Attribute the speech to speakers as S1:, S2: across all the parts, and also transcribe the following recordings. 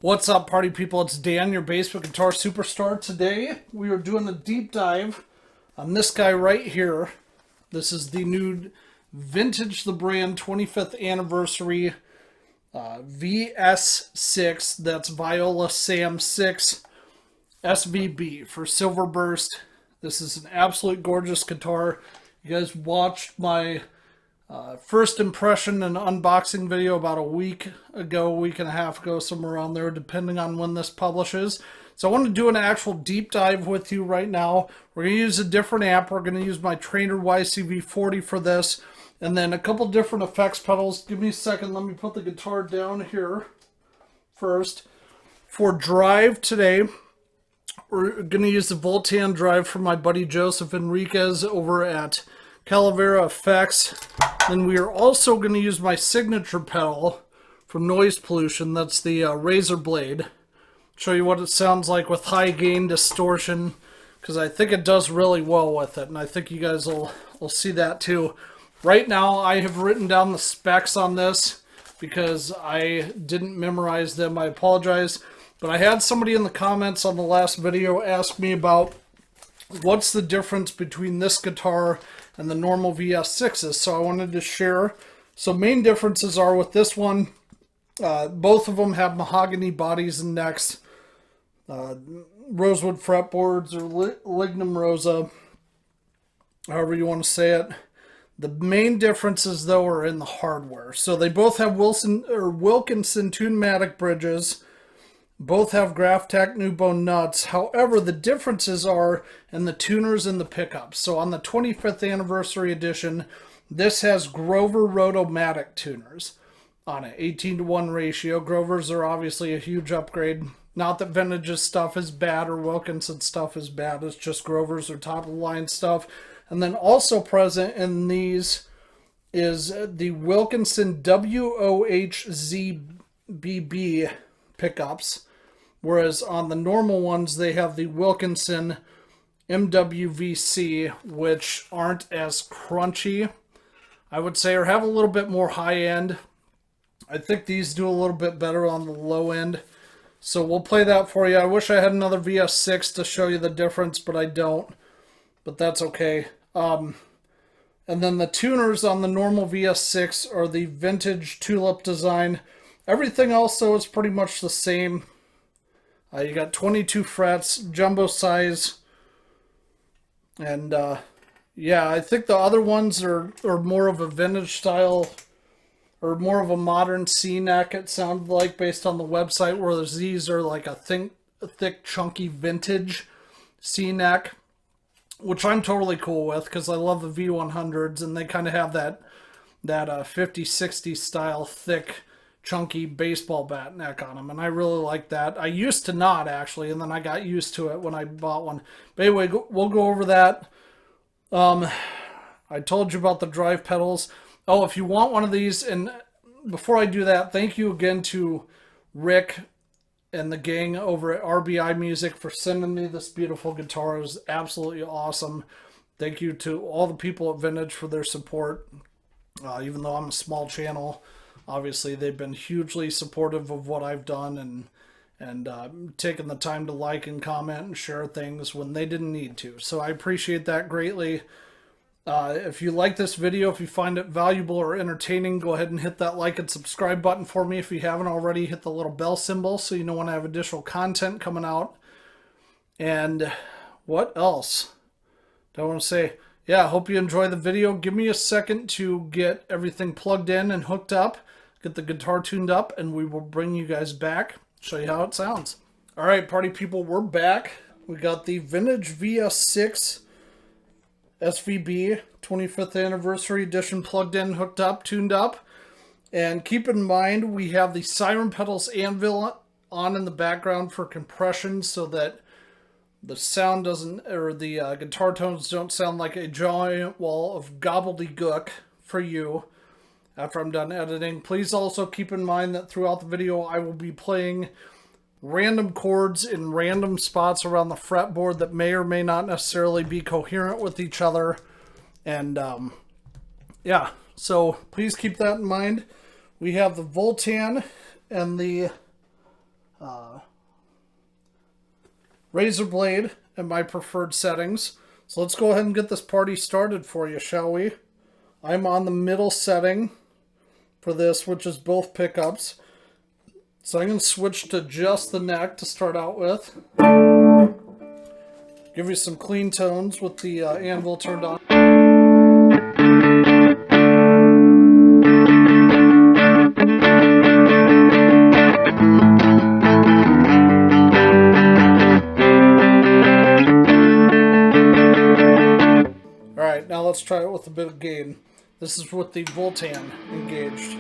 S1: What's up, party people? It's Dan, your basement guitar superstar. Today we are doing a deep dive on this guy right here. This is the new Vintage the Brand 25th Anniversary VS6. That's Viola Sam 6 SVB for Silver Burst. This is an absolute gorgeous guitar. You guys watched my first impression and unboxing video about a week and a half ago, somewhere around there, depending on when this publishes. So I want to do an actual deep dive with you right now. We're going to use a different amp. We're going to use my Trainer YCV40 for this, and then a couple different effects pedals. Give me a second. Let me put the guitar down here first. For drive today, we're going to use the Voltan drive from my buddy Joseph Enriquez over at Calavera Effects. Then we are also going to use my signature pedal from Noise Pollution. That's the Razor Blade. Show you what it sounds like with high gain distortion, because I think it does really well with it, and I think you guys will see that too. Right now I have written down the specs on this because I didn't memorize them. I apologize, but I had somebody in the comments on the last video ask me about what's the difference between this guitar and the normal VS6s, so I wanted to share. So main differences are with this one, both of them have mahogany bodies and necks, rosewood fretboards or lignum rosa, however you want to say it. The main differences though are in the hardware. So they both have Wilkinson Tunematic bridges. Both have Graphtec new bone nuts. However, the differences are in the tuners and the pickups. So on the 25th anniversary edition, this has Grover Rotomatic tuners on it, 18:1 ratio. Grovers are obviously a huge upgrade. Not that Vintage's stuff is bad or Wilkinson's stuff is bad. It's just Grovers are top of the line stuff. And then also present in these is the Wilkinson WOHZBB pickups. Whereas on the normal ones, they have the Wilkinson MWVC, which aren't as crunchy, I would say, or have a little bit more high end. I think these do a little bit better on the low end. So we'll play that for you. I wish I had another VS6 to show you the difference, but I don't. But that's okay. And then the tuners on the normal VS6 are the vintage tulip design. Everything else, though, is pretty much the same. You got 22 frets, jumbo size, and yeah, I think the other ones are more of a vintage style, or more of a modern C-neck, it sounded like, based on the website, whereas these are like a thick, chunky vintage C-neck, which I'm totally cool with, because I love the V100s, and they kind of have that 50-60 style thick, chunky baseball bat neck on them, and I really like that. I used to not, actually, and then I got used to it when I bought one. But anyway, we'll go over that. I told you about the drive pedals. Oh, if you want one of these, and before I do that, thank you again to Rick and the gang over at RBI Music for sending me this beautiful guitar. It was absolutely awesome. Thank you to all the people at Vintage for their support. Even though I'm a small channel, obviously they've been hugely supportive of what I've done, and taking the time to like and comment and share things when they didn't need to. So I appreciate that greatly. If you like this video, if you find it valuable or entertaining, go ahead and hit that like and subscribe button for me. If you haven't already, hit the little bell symbol so you know when I have additional content coming out. And what else do I want to say? Yeah, I hope you enjoy the video. Give me a second to get everything plugged in and hooked up, get the guitar tuned up, and we will bring you guys back, show you how it sounds. All right, party people, we're back. We got the Vintage VS6 SVB 25th Anniversary Edition plugged in, hooked up, tuned up. And keep in mind, we have the Siren Pedals anvil on in the background for compression so that the sound doesn't, or the guitar tones don't sound like a giant wall of gobbledygook for you after I'm done editing. Please also keep in mind that throughout the video I will be playing random chords in random spots around the fretboard that may or may not necessarily be coherent with each other. And yeah, so please keep that in mind. We have the Voltan and the razor blade and my preferred settings. So let's go ahead and get this party started for you, shall we? I'm on the middle setting for this, which is both pickups. So I'm going to switch to just the neck to start out with. Give you some clean tones with the anvil turned on. Alright, now let's try it with a bit of gain. This is with the Voltan engaged.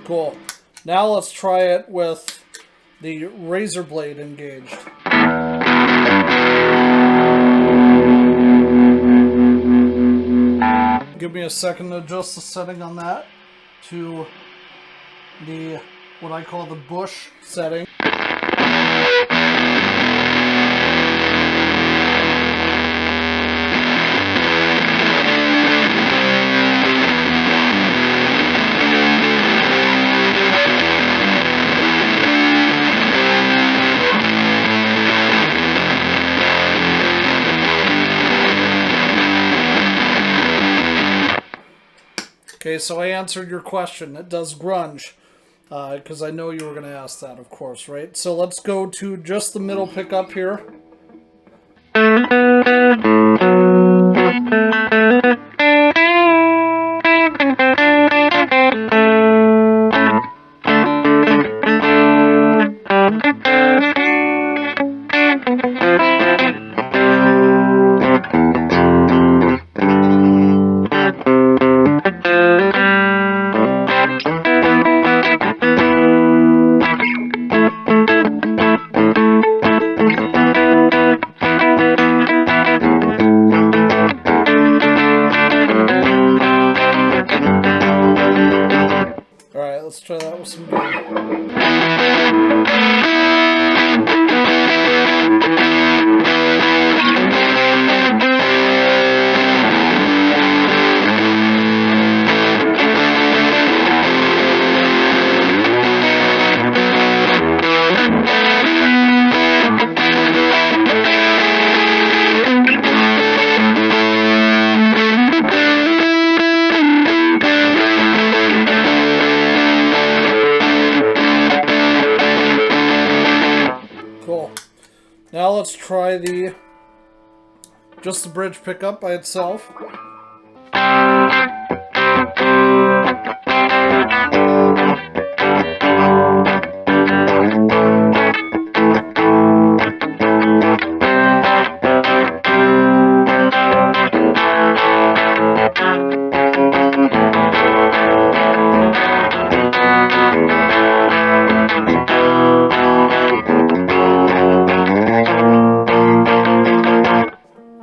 S1: Cool. Now let's try it with the razor blade engaged. Give me a second to adjust the setting on that to the, what I call the bush setting. Okay, so I answered your question. It does grunge, because I know you were going to ask that, of course, right? So let's go to just the middle pickup here. Let's try that with some gain. Cool. Now let's try just the bridge pickup by itself.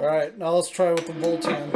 S1: Alright, now let's try with the Voltan.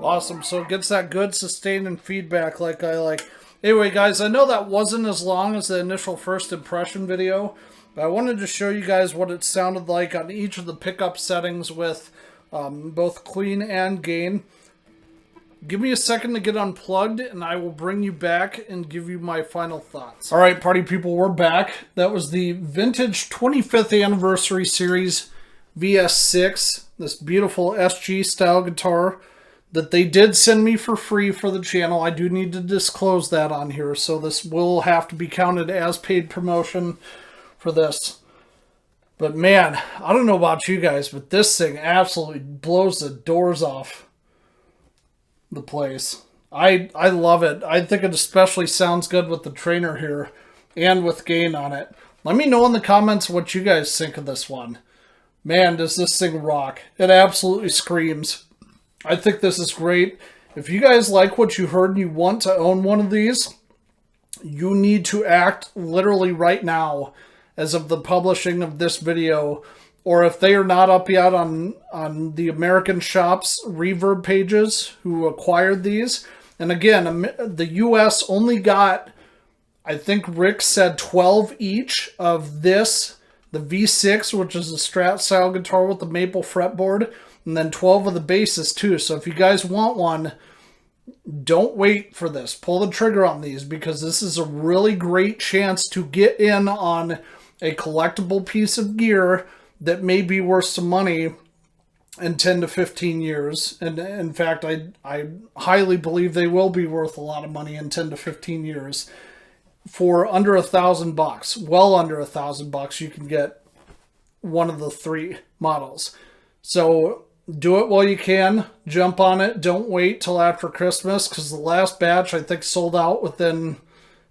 S1: Awesome, so it gets that good sustaining feedback like I like. Anyway, guys, I know that wasn't as long as the initial first impression video, but I wanted to show you guys what it sounded like on each of the pickup settings with both clean and gain. Give me a second to get unplugged, and I will bring you back and give you my final thoughts. All right, party people, we're back. That was the vintage 25th anniversary series VS6, this beautiful SG style guitar that they did send me for free for the channel. I do need to disclose that on here, so this will have to be counted as paid promotion for this. But man, I don't know about you guys, but this thing absolutely blows the doors off the place. I love it. I think it especially sounds good with the trainer here and with gain on it. Let me know in the comments what you guys think of this one. Man, does this thing rock. It absolutely screams. I think this is great. If you guys like what you heard and you want to own one of these, you need to act literally right now as of the publishing of this video. Or if they are not up yet on the American Shop's Reverb pages who acquired these. And again, the US only got, I think Rick said 12 each of this, the V6, which is a strat-style guitar with the maple fretboard, and then 12 of the basses too. So if you guys want one, don't wait for this. Pull the trigger on these, because this is a really great chance to get in on a collectible piece of gear that may be worth some money in 10 to 15 years. And in fact, I highly believe they will be worth a lot of money in 10 to 15 years. For under $1,000, well under $1,000, you can get one of the 3 models. So do it while you can. Jump on it. Don't wait till after Christmas, because the last batch, I think, sold out within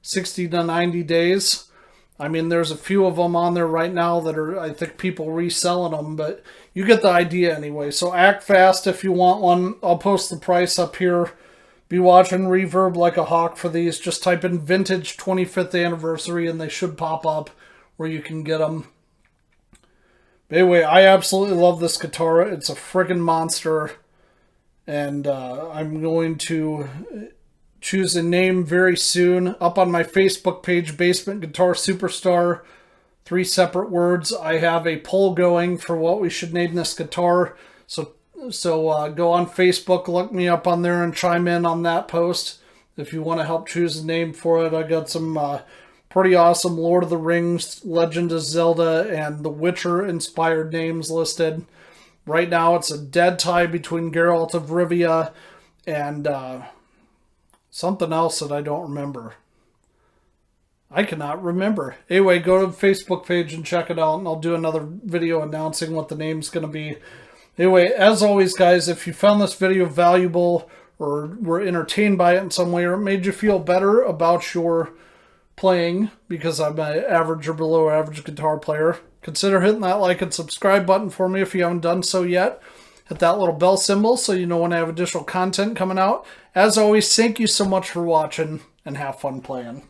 S1: 60 to 90 days. I mean, there's a few of them on there right now that are, I think, people reselling them, but you get the idea anyway. So act fast if you want one. I'll post the price up here. Be watching Reverb like a hawk for these. Just type in vintage 25th anniversary and they should pop up where you can get them. But anyway, I absolutely love this guitar. It's a friggin' monster. And I'm going to choose a name very soon. Up on my Facebook page, Basement Guitar Superstar, 3 separate words. I have a poll going for what we should name this guitar. So go on Facebook, look me up on there, and chime in on that post if you want to help choose a name for it. I got some pretty awesome Lord of the Rings, Legend of Zelda, and The Witcher inspired names listed. Right now it's a dead tie between Geralt of Rivia and something else that I don't remember. I cannot remember. Anyway, go to the Facebook page and check it out, and I'll do another video announcing what the name's going to be. Anyway, as always, guys, if you found this video valuable or were entertained by it in some way, or it made you feel better about your playing, because I'm an average or below average guitar player, consider hitting that like and subscribe button for me if you haven't done so yet. Hit that little bell symbol so you know when I have additional content coming out. As always, thank you so much for watching, and have fun playing.